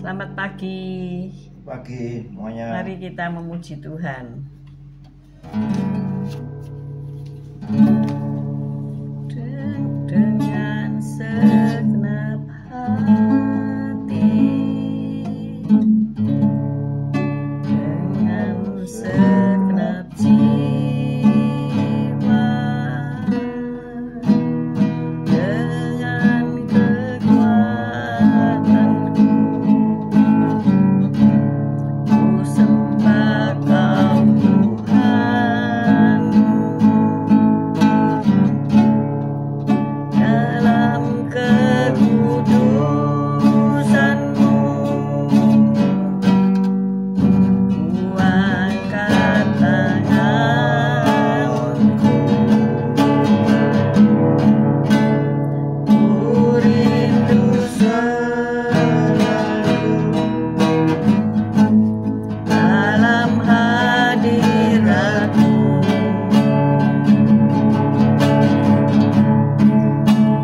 Selamat pagi. Pagi semuanya. Mari kita memuji Tuhan. Dengan segenap hati, dengan segenap jiwa, dengan kekuatanku, ku sembah Kau Tuhan. Dalam kekudusan-Mu, ku angkat tanganku, ku rindu selalu dalam hadirat-Mu.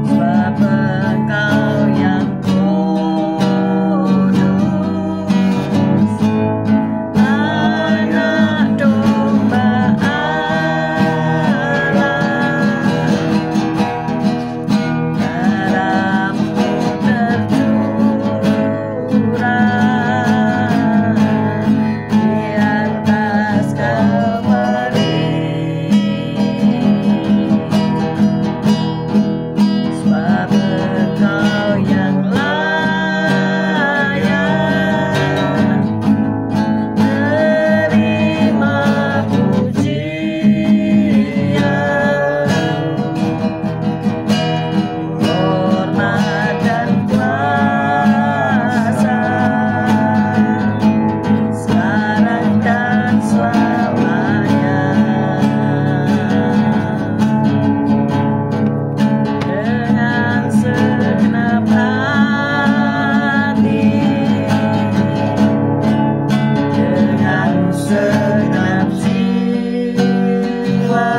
Sebab Engkau yang kudus, Anak Domba Allah. Darah-Mu tercurah di atas Kalvari. Sebab Engkau yang layak terima pujian, hormat dan kuasa, sekarang dan selamanya. Dengan segenap hati, dengan segenap jiwa,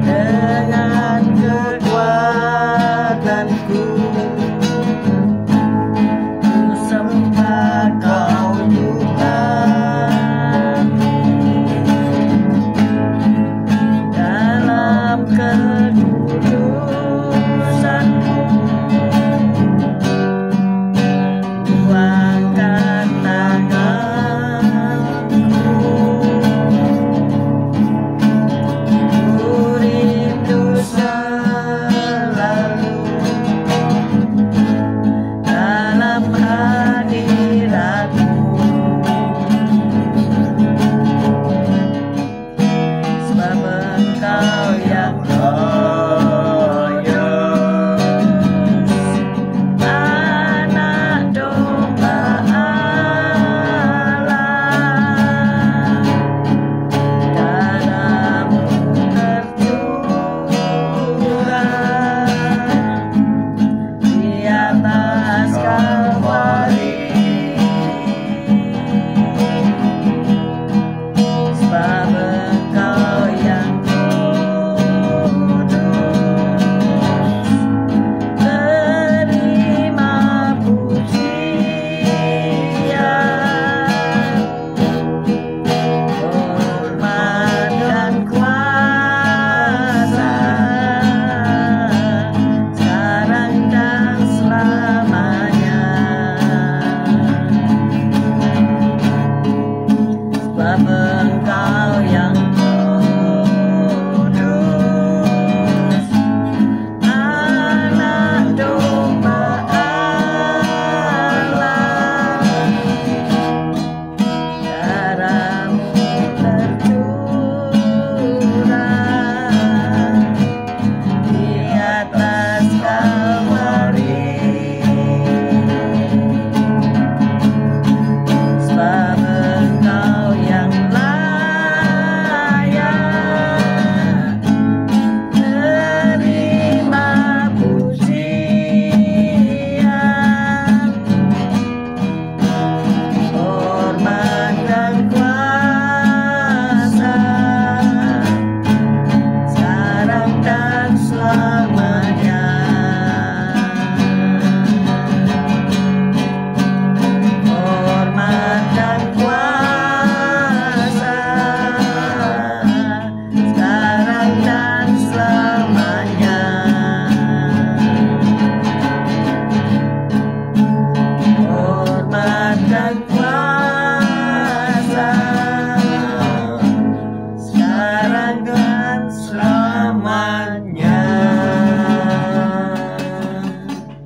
dengan kekuatanku, ku sembah Kau Tuhan. Dalam kekudusan-Mu, ku angkat tanganku, ku rindu selalu dalam hadirat-Mu. Sebab Engkau yang kudus, Anak Domba Allah. Darah-Mu tercurah di atas Kalvari. Sebab Engkau yang kudus, sekarang dan selamanya. Hormat dan kuasa sekarang dan selamanya.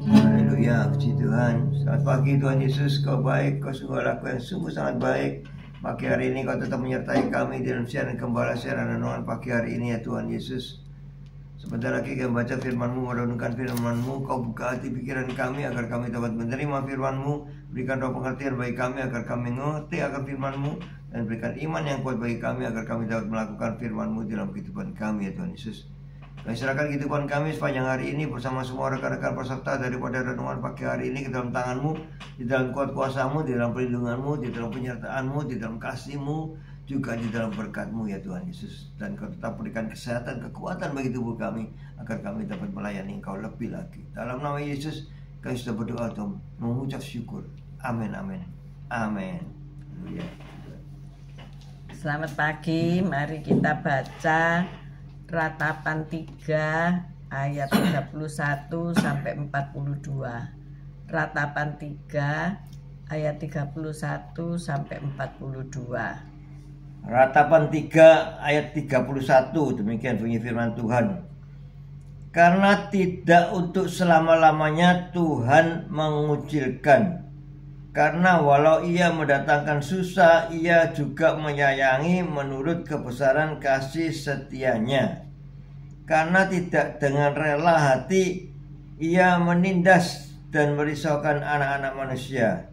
Haleluya, puji Tuhan. Selamat pagi Tuhan Yesus, Kau baik, Kau sungguh laku yang sungguh sangat baik. Pagi hari ini Kau tetap menyertai kami dalam siaran gembala, siaran renungan pagi hari ini ya Tuhan Yesus. Sebentar lagi kami baca firman-Mu, merenungkan firman-Mu. Kau buka hati pikiran kami agar kami dapat menerima firman-Mu. Berikan roh pengertian bagi kami agar kami mengerti akan firman-Mu, dan berikan iman yang kuat bagi kami agar kami dapat melakukan firman-Mu dalam kehidupan kami ya Tuhan Yesus. Kami serahkan kehidupan kami sepanjang hari ini bersama semua rekan-rekan peserta daripada renungan pagi hari ini ke dalam tangan-Mu, di dalam kuat kuasa-Mu, di dalam perlindungan-Mu, di dalam penyertaan-Mu, di dalam kasih-Mu, juga di dalam berkat-Mu ya Tuhan Yesus. Dan Kau tetap berikan kesehatan, kekuatan bagi tubuh kami agar kami dapat melayani Engkau lebih lagi. Dalam nama Yesus kami sudah berdoa Tuhan, mengucap syukur. Amin, amin, amin. Haleluya. Selamat pagi, mari kita baca Ratapan 3 ayat 31 sampai 42. Ratapan 3 ayat 31 sampai 42. Ratapan 3 ayat 31, demikian bunyi firman Tuhan. Karena tidak untuk selama-lamanya Tuhan mengucilkan, karena walau ia mendatangkan susah, ia juga menyayangi menurut kebesaran kasih setianya. Karena tidak dengan rela hati ia menindas dan merisaukan anak-anak manusia.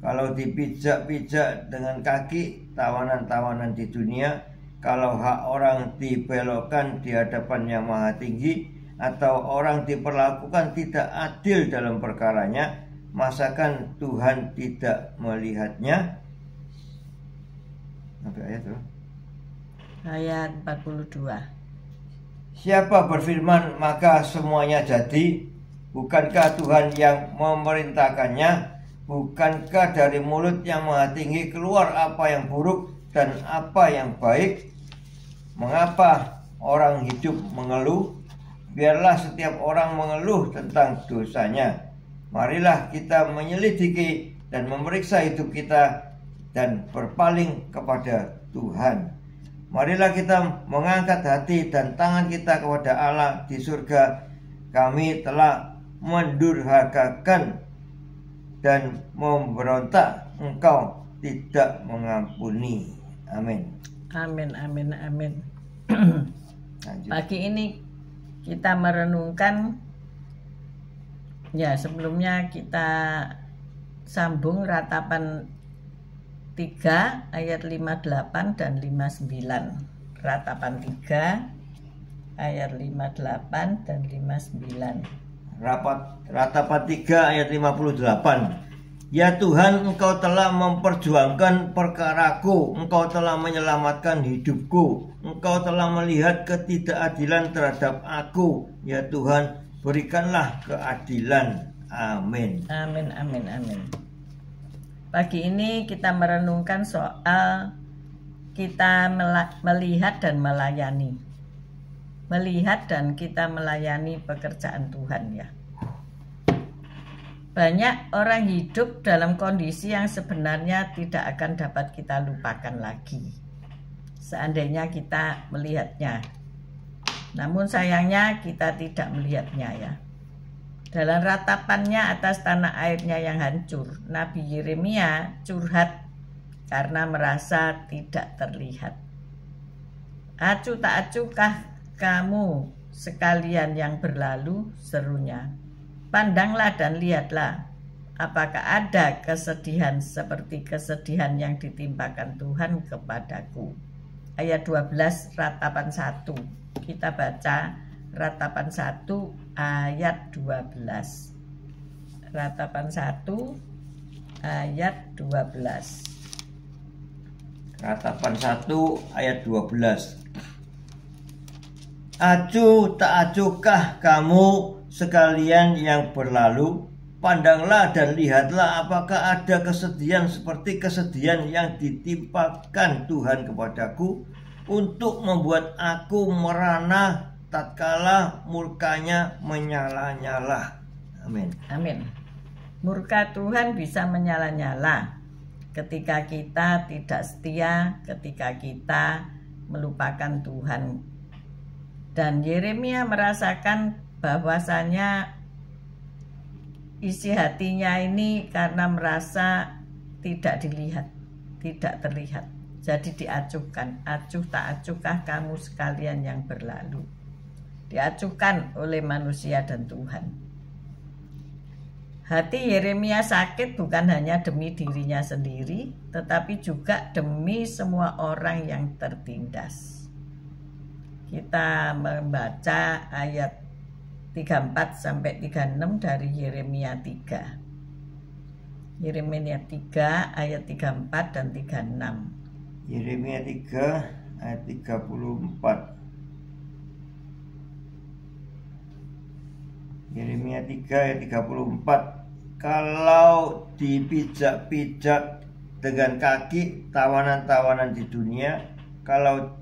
Kalau dipijak-pijak dengan kaki, tawanan-tawanan di dunia. Kalau hak orang dibelokkan di hadapan Yang Maha Tinggi, atau orang diperlakukan tidak adil dalam perkaranya, masakan Tuhan tidak melihatnya? Sampai ayat itu. Ayat 42. Siapa berfirman maka semuanya jadi? Bukankah Tuhan yang memerintahkannya? Bukankah dari mulut Yang Maha Tinggi keluar apa yang buruk dan apa yang baik? Mengapa orang hidup mengeluh? Biarlah setiap orang mengeluh tentang dosanya. Marilah kita menyelidiki dan memeriksa hidup kita dan berpaling kepada Tuhan. Marilah kita mengangkat hati dan tangan kita kepada Allah di surga. Kami telah mendurhakakan dan memberontak, Engkau tidak mengampuni. Amin. Amin, amin, amin. Pagi ini kita merenungkan, ya sebelumnya kita sambung Ratapan 3 ayat 58 dan 59. Ratapan 3 ayat 58 dan 59. Ratapan 3 ayat 58. Ya Tuhan, Engkau telah memperjuangkan perkaraku, Engkau telah menyelamatkan hidupku, Engkau telah melihat ketidakadilan terhadap aku. Ya Tuhan, berikanlah keadilan. Amin. Amin, amin, amin. Pagi ini kita merenungkan soal kita melihat dan melayani. Melihat dan kita melayani pekerjaan Tuhan ya. Banyak orang hidup dalam kondisi yang sebenarnya tidak akan dapat kita lupakan lagi seandainya kita melihatnya. Namun sayangnya kita tidak melihatnya ya. Dalam ratapannya atas tanah airnya yang hancur, Nabi Yeremia curhat karena merasa tidak terlihat. Acuh tak acuhkah kamu sekalian yang berlalu, serunya. Pandanglah dan lihatlah, apakah ada kesedihan seperti kesedihan yang ditimpakan Tuhan kepadaku. Ayat 12 Ratapan 1. Kita baca Ratapan 1 ayat 12. Ratapan 1 ayat 12. Ratapan 1 ayat 12. Acuh tak acuhkah kamu sekalian yang berlalu? Pandanglah dan lihatlah, apakah ada kesedihan seperti kesedihan yang ditimpakan Tuhan kepadaku. untuk membuat aku merana tatkala murkanya menyala-nyala. Amin. Amin. Murka Tuhan bisa menyala-nyala ketika kita tidak setia, ketika kita melupakan Tuhan. Dan Yeremia merasakan bahwasanya isi hatinya ini karena merasa tidak dilihat, tidak terlihat. Jadi diacuhkan, acuh tak acuhkah kamu sekalian yang berlalu. Diacuhkan oleh manusia dan Tuhan. Hati Yeremia sakit bukan hanya demi dirinya sendiri, tetapi juga demi semua orang yang tertindas. Kita membaca ayat 34 sampai 36 dari Yeremia 3. Yeremia 3 ayat 34 dan 36. Yeremia 3 ayat 34. Yeremia 3 ayat 34. Kalau dipijak-pijak dengan kaki tawanan-tawanan di dunia, kalau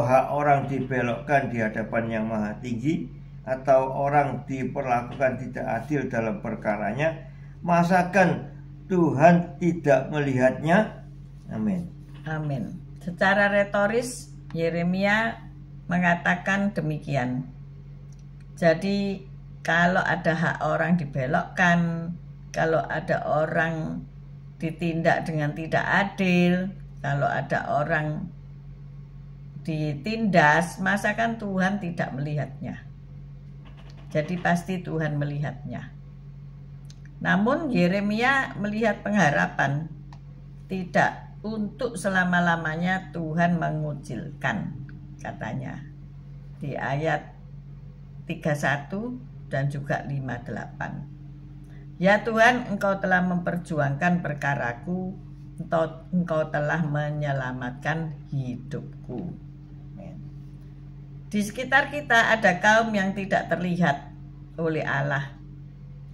hak orang dibelokkan di hadapan yang maha tinggi, atau orang diperlakukan tidak adil dalam perkaranya, masakan Tuhan tidak melihatnya? Amin. Amin. Secara retoris Yeremia mengatakan demikian. Jadi kalau ada hak orang dibelokkan, kalau ada orang ditindak dengan tidak adil, kalau ada orang ditindas, masakan Tuhan tidak melihatnya? Jadi pasti Tuhan melihatnya. Namun Yeremia melihat pengharapan, tidak untuk selama-lamanya Tuhan mengucilkan, katanya di ayat 31 dan juga 58. Ya Tuhan, Engkau telah memperjuangkan perkaraku, Engkau telah menyelamatkan hidupku. Di sekitar kita ada kaum yang tidak terlihat oleh Allah,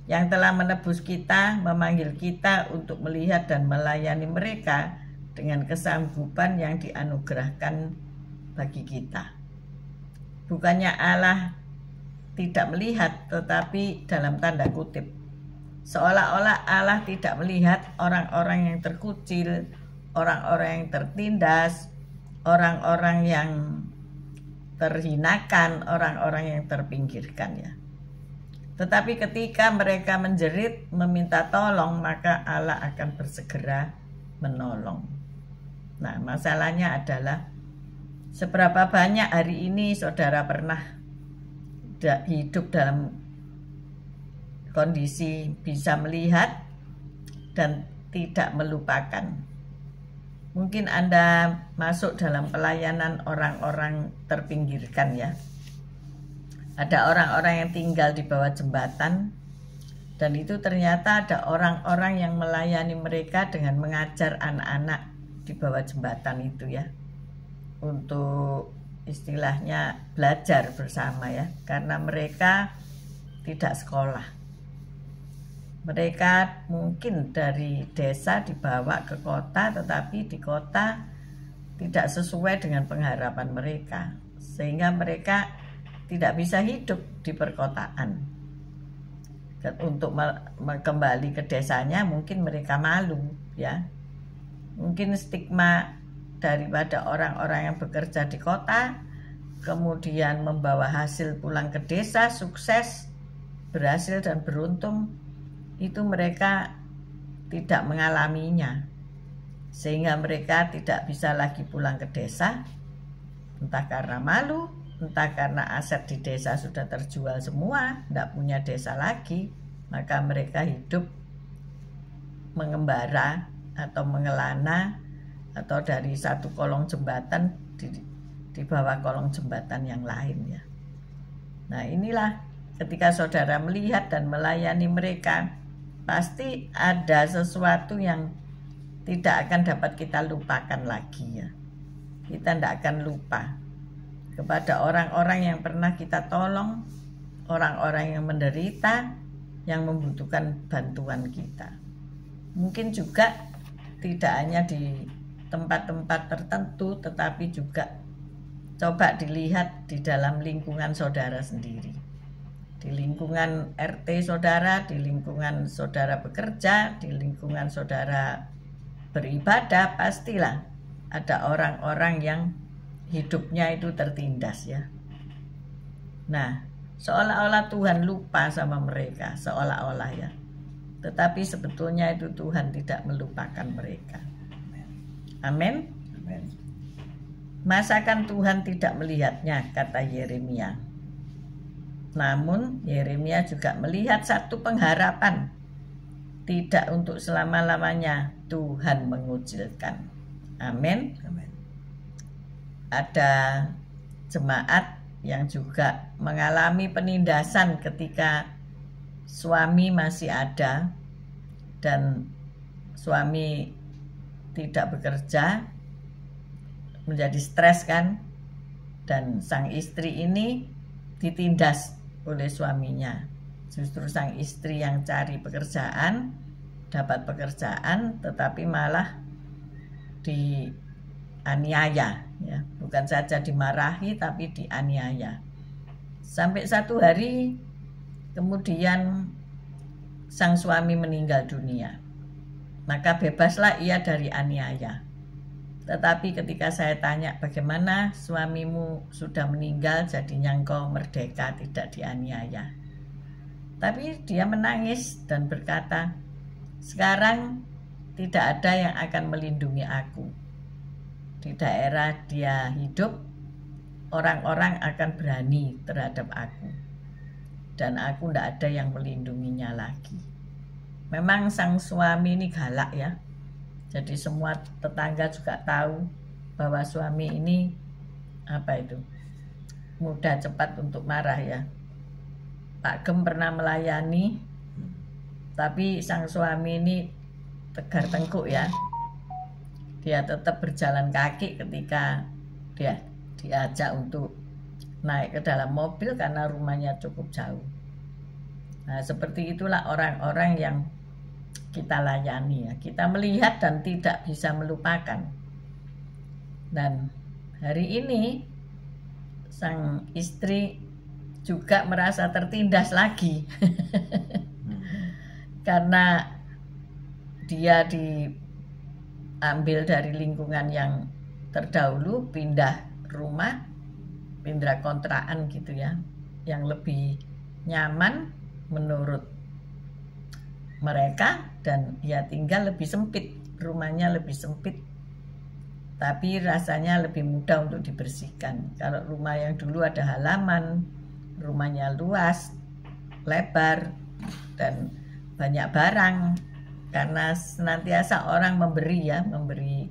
yang telah menebus kita, memanggil kita untuk melihat dan melayani mereka dengan kesanggupan yang dianugerahkan bagi kita. Bukannya Allah tidak melihat, tetapi dalam tanda kutip, seolah-olah Allah tidak melihat orang-orang yang terkucil, orang-orang yang tertindas, orang-orang yang terhinakan, orang-orang yang terpinggirkan, ya. Tetapi ketika mereka menjerit, meminta tolong, maka Allah akan bersegera menolong. Nah, masalahnya adalah seberapa banyak hari ini saudara pernah hidup dalam kondisi bisa melihat dan tidak melupakan. Mungkin Anda masuk dalam pelayanan orang-orang terpinggirkan, ya. Ada orang-orang yang tinggal di bawah jembatan, dan itu ternyata ada orang-orang yang melayani mereka dengan mengajar anak-anak di bawah jembatan itu, ya, untuk istilahnya belajar bersama, ya, karena mereka tidak sekolah. Mereka mungkin dari desa dibawa ke kota, tetapi di kota tidak sesuai dengan pengharapan mereka, sehingga mereka tidak bisa hidup di perkotaan. Dan untuk kembali ke desanya mungkin mereka malu, ya. Mungkin stigma daripada orang-orang yang bekerja di kota kemudian membawa hasil pulang ke desa sukses, berhasil dan beruntung, itu mereka tidak mengalaminya, sehingga mereka tidak bisa lagi pulang ke desa, entah karena malu, entah karena aset di desa sudah terjual semua, tidak punya desa lagi, maka mereka hidup mengembara atau mengelana, atau dari satu kolong jembatan di bawah kolong jembatan yang lain, ya. Nah, inilah ketika saudara melihat dan melayani mereka, pasti ada sesuatu yang tidak akan dapat kita lupakan lagi, ya. Kita tidak akan lupa kepada orang-orang yang pernah kita tolong, orang-orang yang menderita, yang membutuhkan bantuan kita. Mungkin juga tidak hanya di tempat-tempat tertentu, tetapi juga coba dilihat di dalam lingkungan saudara sendiri. Di lingkungan RT saudara, di lingkungan saudara bekerja, di lingkungan saudara beribadah, pastilah ada orang-orang yang hidupnya itu tertindas ya. Nah, seolah-olah Tuhan lupa sama mereka, seolah-olah ya. Tetapi sebetulnya itu Tuhan tidak melupakan mereka. Amin. Masakan Tuhan tidak melihatnya, kata Yeremia. Namun Yeremia juga melihat satu pengharapan. Tidak untuk selama-lamanya Tuhan mengucilkan. Amin. Ada jemaat yang juga mengalami penindasan ketika suami masih ada dan suami tidak bekerja, menjadi stres kan, dan sang istri ini ditindas oleh suaminya. Justru sang istri yang cari pekerjaan, dapat pekerjaan, tetapi malah dianiaya ya. Bukan saja dimarahi tapi dianiaya. Sampai satu hari kemudian sang suami meninggal dunia. Maka bebaslah ia dari aniaya. Tetapi ketika saya tanya, bagaimana suamimu sudah meninggal, jadinya engkau merdeka, tidak dianiaya. Tapi dia menangis dan berkata, sekarang tidak ada yang akan melindungi aku. Di daerah dia hidup, orang-orang akan berani terhadap aku. Dan aku tidak ada yang melindunginya lagi. Memang sang suami ini galak ya. Jadi semua tetangga juga tahu bahwa suami ini mudah cepat untuk marah ya. Pak Gem pernah melayani, tapi sang suami ini tegar tengkuk ya. Dia tetap berjalan kaki ketika dia diajak untuk naik ke dalam mobil karena rumahnya cukup jauh. Nah, seperti itulah orang-orang yang kita layani ya. Kita melihat dan tidak bisa melupakan. Dan hari ini sang istri juga merasa tertindas lagi. Karena dia diambil dari lingkungan yang terdahulu, pindah rumah, pindah kontrakan gitu ya, yang lebih nyaman menurut mereka, dan ia tinggal lebih sempit, rumahnya lebih sempit, tapi rasanya lebih mudah untuk dibersihkan. Kalau rumah yang dulu ada halaman, rumahnya luas, lebar, dan banyak barang, karena senantiasa orang memberi ya, memberi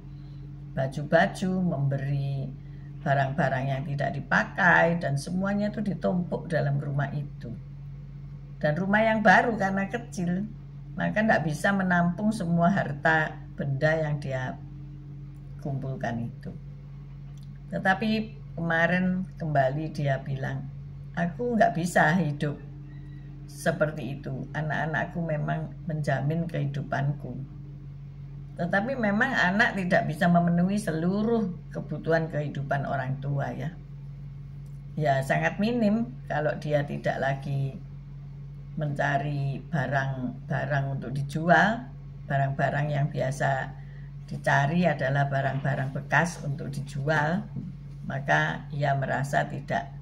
baju-baju, memberi barang-barang yang tidak dipakai, dan semuanya itu ditumpuk dalam rumah itu. Dan rumah yang baru karena kecil, maka tidak bisa menampung semua harta benda yang dia kumpulkan itu. Tetapi kemarin kembali dia bilang, aku nggak bisa hidup seperti itu. Anak-anakku memang menjamin kehidupanku. Tetapi memang anak tidak bisa memenuhi seluruh kebutuhan kehidupan orang tua ya. Ya sangat minim kalau dia tidak lagi mencari barang-barang untuk dijual. Barang-barang yang biasa dicari adalah barang-barang bekas untuk dijual. Maka ia merasa tidak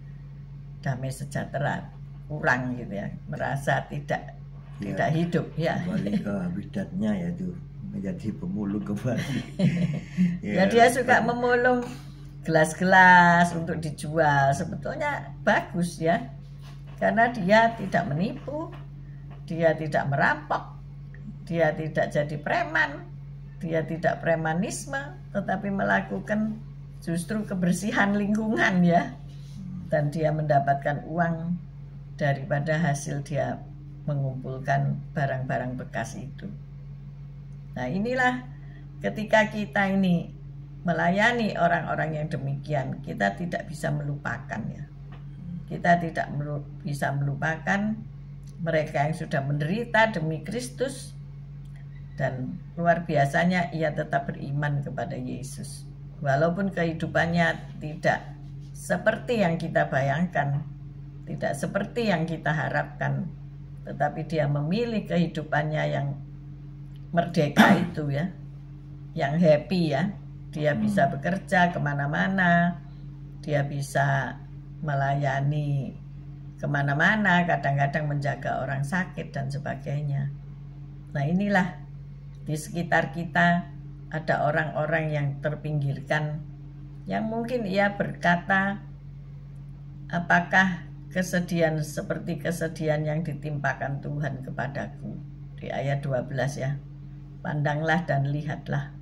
damai sejahtera, kurang gitu ya, merasa tidak hidup ya. Kembali ke habitatnya yaitu menjadi pemulung kembali. Ya dia suka memulung gelas-gelas untuk dijual. Sebetulnya bagus ya, karena dia tidak menipu, dia tidak merampok, dia tidak jadi preman, dia tidak premanisme, tetapi melakukan justru kebersihan lingkungan ya. Dan dia mendapatkan uang daripada hasil dia mengumpulkan barang-barang bekas itu. Nah inilah ketika kita ini melayani orang-orang yang demikian, kita tidak bisa melupakan ya. Kita tidak bisa melupakan mereka yang sudah menderita demi Kristus Dan luar biasanya ia tetap beriman kepada Yesus. Walaupun kehidupannya tidak seperti yang kita bayangkan, tidak seperti yang kita harapkan, tetapi dia memilih kehidupannya yang merdeka itu ya, yang happy ya. Dia bisa bekerja kemana-mana, dia bisa melayani kemana-mana, kadang-kadang menjaga orang sakit dan sebagainya. Nah inilah, di sekitar kita ada orang-orang yang terpinggirkan, yang mungkin ia berkata, apakah kesedihan seperti kesedihan yang ditimpakan Tuhan kepadaku? Di ayat 12 ya, pandanglah dan lihatlah.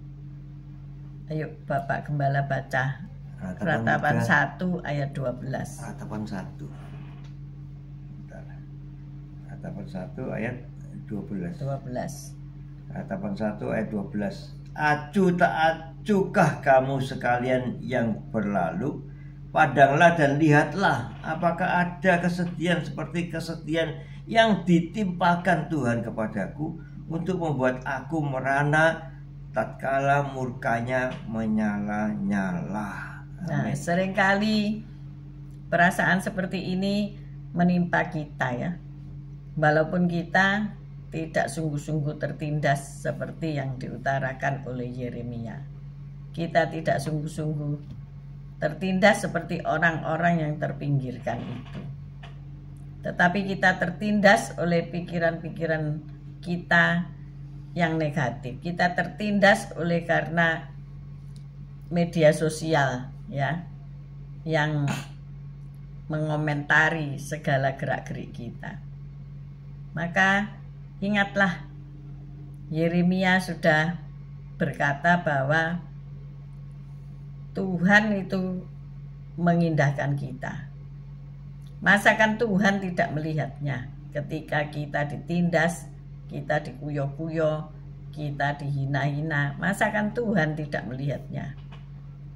Ayo Bapak Gembala baca Ratapan 1 ayat 12. Ratapan 1. Ratapan 1 ayat 12. Ratapan 1 ayat 12. Acu tak acukah kamu sekalian yang berlalu? Padanglah dan lihatlah, apakah ada kesedihan seperti kesedihan yang ditimpakan Tuhan kepadaku, untuk membuat aku merana tatkala murkanya menyala-nyala. Nah, seringkali perasaan seperti ini menimpa kita ya. Walaupun kita tidak sungguh-sungguh tertindas seperti yang diutarakan oleh Yeremia. Kita tidak sungguh-sungguh tertindas seperti orang-orang yang terpinggirkan itu. Tetapi kita tertindas oleh pikiran-pikiran kita yang negatif. Kita tertindas oleh karena media sosial ya, yang mengomentari segala gerak-gerik kita. Maka ingatlah, Yeremia sudah berkata bahwa Tuhan itu mengindahkan kita. Masakan Tuhan tidak melihatnya ketika kita ditindas, kita dikuyo-kuyo, kita dihina-hina? Masakan Tuhan tidak melihatnya?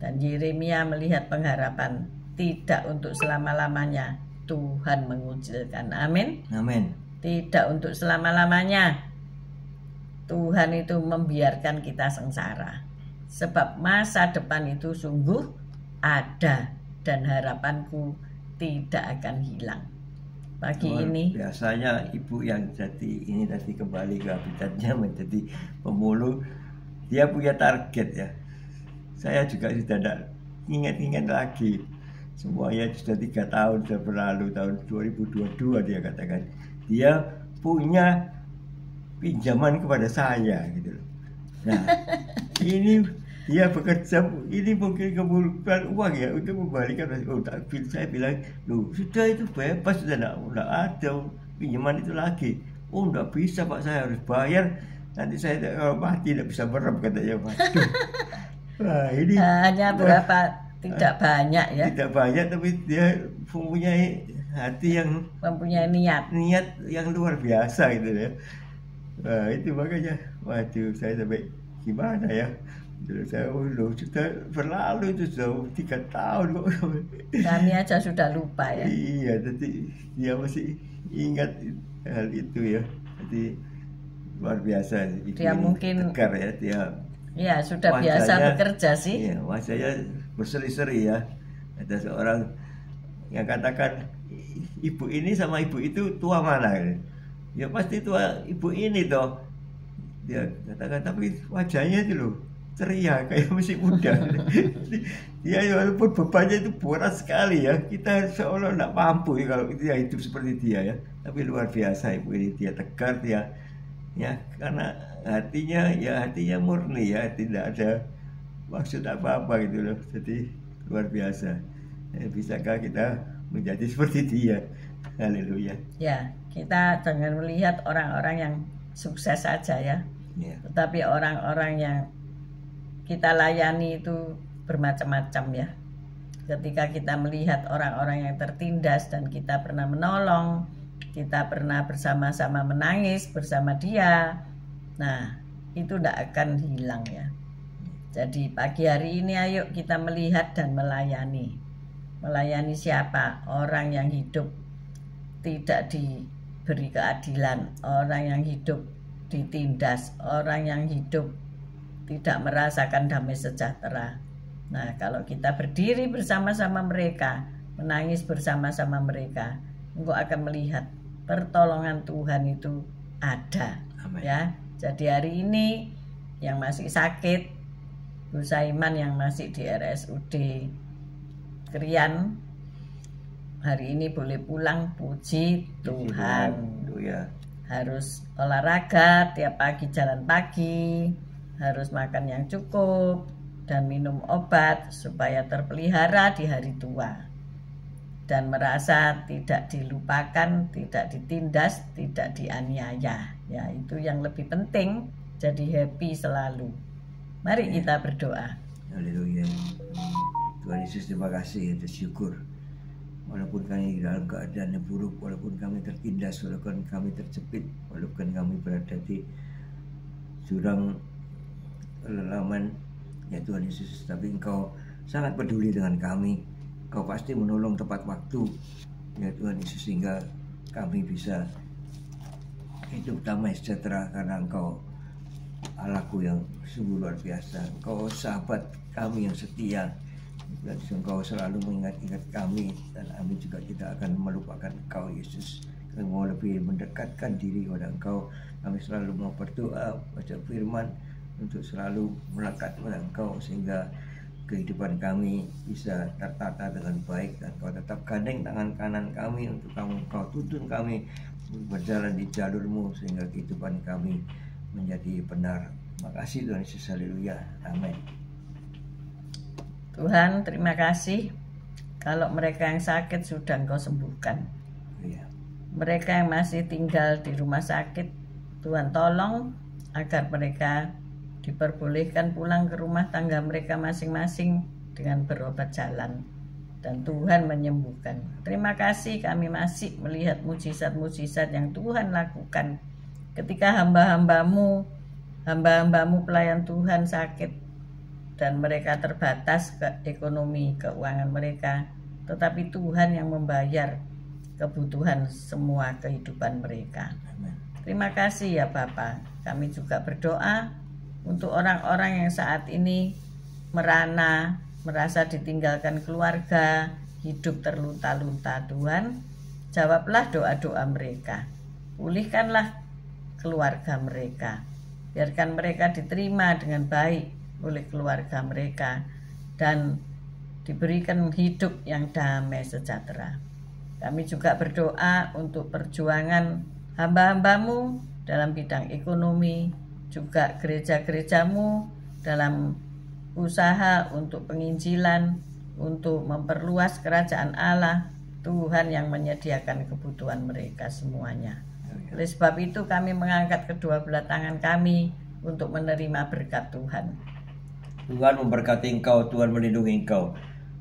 Dan Yeremia melihat pengharapan tidak untuk selama-lamanya Tuhan mengucilkan. Amin. Amin. Tidak untuk selama-lamanya Tuhan itu membiarkan kita sengsara. Sebab masa depan itu sungguh ada dan harapanku tidak akan hilang. Pagi ini biasanya ibu yang jadi ini tadi kembali ke habitatnya menjadi pemulung, dia punya target ya. Saya juga sudah tidak ingat-ingat lagi, semuanya sudah 3 tahun sudah berlalu, tahun 2022 dia katakan dia punya pinjaman kepada saya gitu loh. Nah ini dia bekerja, ini mungkin mengumpulkan uang ya untuk membalikan. Oh, saya bilang, loh sudah itu bebas, sudah tidak ada pinjaman itu lagi. Oh tidak bisa Pak, saya harus bayar, nanti saya kalau mati tidak bisa merem, katanya. Waduh. Wah, ini hanya berapa, tidak banyak ya. Tidak banyak, tapi dia mempunyai hati yang, mempunyai niat yang luar biasa gitu ya. Nah itu makanya, waduh, saya sampai gimana ya. Saya sudah berlalu itu sudah 3 tahun kok. Kami aja sudah lupa ya. Iya, jadi dia masih ingat hal itu ya. Jadi luar biasa. Dia mungkin tegar ya, dia. Ya sudah biasa bekerja sih. Iya, wajahnya berseri-seri ya. Ada seorang yang katakan, ibu ini sama ibu itu tua mana? Ya pasti tua ibu ini toh. Dia katakan, tapi wajahnya itu loh ceria kayak masih muda. Dia walaupun bebannya itu berat sekali ya, kita seolah tidak mampu ya kalau dia hidup seperti dia ya. Tapi luar biasa ibu ini, dia tegar, dia ya, karena hatinya murni ya, tidak ada maksud apa-apa gitu loh. Jadi luar biasa. Bisakah kita menjadi seperti dia? Haleluya. Ya, kita jangan melihat orang-orang yang sukses saja ya. Tetapi orang-orang yang kita layani itu bermacam-macam ya. Ketika kita melihat orang-orang yang tertindas dan kita pernah menolong, kita pernah bersama-sama menangis bersama dia, nah itu tidak akan hilang ya. Jadi pagi hari ini ayo kita melihat dan melayani. Melayani siapa? Orang yang hidup tidak diberi keadilan, orang yang hidup ditindas, orang yang hidup tidak merasakan damai sejahtera. Nah, kalau kita berdiri bersama-sama mereka, menangis bersama-sama mereka, engkau akan melihat pertolongan Tuhan itu ada. Amin. Ya. Jadi hari ini yang masih sakit, Bu Saiman yang masih di RSUD Krian, hari ini boleh pulang, puji Tuhan. Harus olahraga tiap pagi, jalan pagi, harus makan yang cukup dan minum obat supaya terpelihara di hari tua dan merasa tidak dilupakan, tidak ditindas, tidak dianiaya. Ya, itu yang lebih penting, jadi happy selalu. Mari kita berdoa. Haleluya. Tuhan Yesus, terima kasih atas syukur. Walaupun kami dalam keadaan yang buruk, walaupun kami tertindas, walaupun kami terjepit, walaupun kami berada di jurang kelelaman, ya Tuhan Yesus, tapi Engkau sangat peduli dengan kami. Engkau pasti menolong tepat waktu, ya Tuhan Yesus, sehingga kami bisa hidup damai sejahtera karena Engkau Allahku yang sungguh luar biasa. Engkau sahabat kami yang setia. Dan Engkau selalu mengingat-ingat kami, dan kami juga tidak akan melupakan Engkau Yesus. Kami mau lebih mendekatkan diri kepada Engkau. Kami selalu mau berdoa, baca firman untuk selalu melekat kepada Engkau, sehingga kehidupan kami bisa tertata dengan baik, dan Engkau tetap gandeng tangan kanan kami untuk Engkau tuntun kami berjalan di jalur-Mu, sehingga kehidupan kami menjadi benar. Terima kasih Tuhan Yesus, haleluya, amin. Tuhan, terima kasih kalau mereka yang sakit sudah Engkau sembuhkan. Ya. Mereka yang masih tinggal di rumah sakit, Tuhan tolong agar mereka diperbolehkan pulang ke rumah tangga mereka masing-masing dengan berobat jalan, dan Tuhan menyembuhkan. Terima kasih, kami masih melihat mujizat-mujizat yang Tuhan lakukan ketika hamba-hambamu pelayan Tuhan sakit dan mereka terbatas ke ekonomi keuangan mereka, tetapi Tuhan yang membayar kebutuhan semua kehidupan mereka. Terima kasih ya Bapa. Kami juga berdoa untuk orang-orang yang saat ini merana, merasa ditinggalkan keluarga, hidup terlunta-lunta. Tuhan, jawablah doa-doa mereka, pulihkanlah keluarga mereka, biarkan mereka diterima dengan baik oleh keluarga mereka dan diberikan hidup yang damai sejahtera. Kami juga berdoa untuk perjuangan hamba-hambamu dalam bidang ekonomi, juga gereja-gerejamu dalam usaha untuk penginjilan, untuk memperluas kerajaan Allah. Tuhan yang menyediakan kebutuhan mereka semuanya. Oleh sebab itu kami mengangkat kedua belah tangan kami untuk menerima berkat Tuhan. Tuhan memberkati engkau, Tuhan melindungi engkau,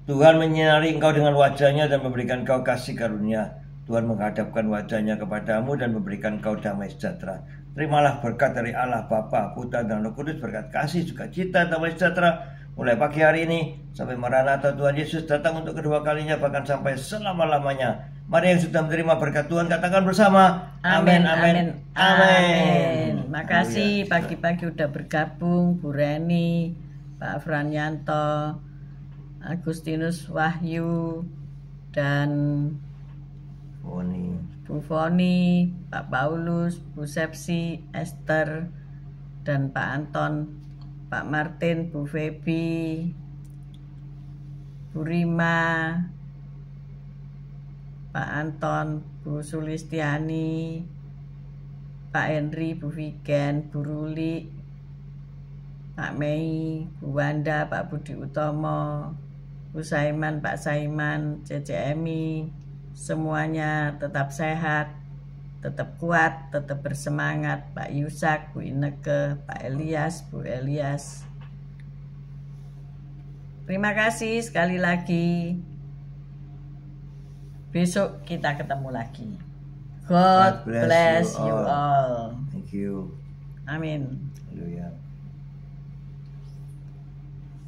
Tuhan menyinari engkau dengan wajahnya dan memberikan engkau kasih karunia. Tuhan menghadapkan wajahnya kepadamu dan memberikan engkau damai sejahtera. Terimalah berkat dari Allah Bapa, Putra dan Roh Kudus, berkat kasih, sukacita, damai sejahtera mulai pagi hari ini sampai Maranatha Tuhan Yesus datang untuk kedua kalinya, bahkan sampai selama-lamanya. Mari yang sudah menerima berkat Tuhan katakan bersama, amin, amin, amin. Makasih pagi-pagi udah bergabung Bu Reni, Pak Franyanto, Agustinus Wahyu, dan Bu Foni, Pak Paulus, Bu Sepsi, Esther, dan Pak Anton, Pak Martin, Bu Febi, Bu Rima, Pak Anton, Bu Sulistiani, Pak Henry, Bu Vigen, Bu Ruli, Pak Mei, Bu Wanda, Pak Budi Utomo, Bu Saiman, Pak Saiman, CCMI, semuanya tetap sehat, tetap kuat, tetap bersemangat. Pak Yusak, Bu Ineke, Pak Elias, Bu Elias. Terima kasih sekali lagi. Besok kita ketemu lagi. God bless you all. Thank you. Amin. Haleluya.